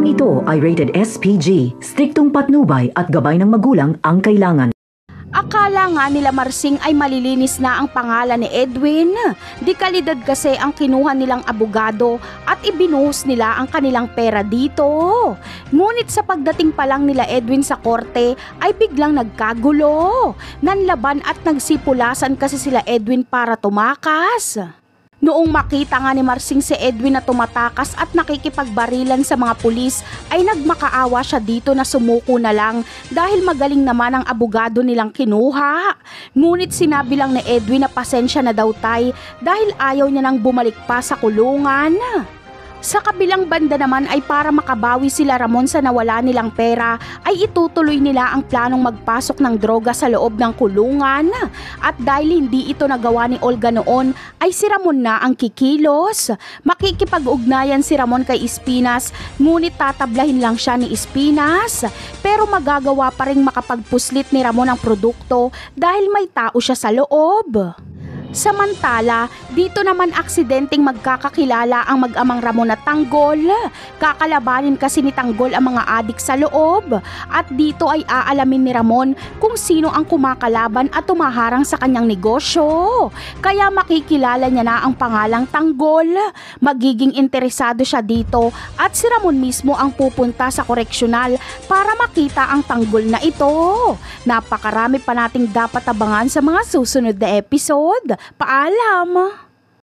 Programang ito ay rated SPG, striktong patnubay at gabay ng magulang ang kailangan. Akala nga nila Marsing ay malilinis na ang pangalan ni Edwin. Di kalidad kasi ang kinuha nilang abogado at ibinuhos nila ang kanilang pera dito. Ngunit sa pagdating pa lang nila Edwin sa korte ay biglang nagkagulo. Nanlaban at nagsipulasan kasi sila Edwin para tumakas. Noong makita nga ni Marsing si Edwin na tumatakas at nakikipagbarilan sa mga pulis ay nagmakaawa siya dito na sumuko na lang dahil magaling naman ang abogado nilang kinuha. Ngunit sinabi lang ni Edwin na pasensya na daw tay dahil ayaw niya nang bumalik pa sa kulungan. Sa kabilang banda naman ay para makabawi sila Ramon sa nawala nilang pera ay itutuloy nila ang planong magpasok ng droga sa loob ng kulungan. At dahil hindi ito nagawa ni Olga noon ay si Ramon na ang kikilos. Makikipag-ugnayan si Ramon kay Espinas ngunit tatablahin lang siya ni Espinas. Pero magagawa pa rin makapagpuslit ni Ramon ang produkto dahil may tao siya sa loob. Samantala, dito naman aksidenteng magkakakilala ang mag-amang Ramon at Tanggol. Kakalabanin kasi ni Tanggol ang mga adik sa loob. At dito ay aalamin ni Ramon kung sino ang kumakalaban at tumaharang sa kanyang negosyo. Kaya makikilala niya na ang pangalang Tanggol. Magiging interesado siya dito at si Ramon mismo ang pupunta sa koreksyonal para makita ang Tanggol na ito. Napakarami pa nating dapat abangan sa mga susunod na episode. Paalam!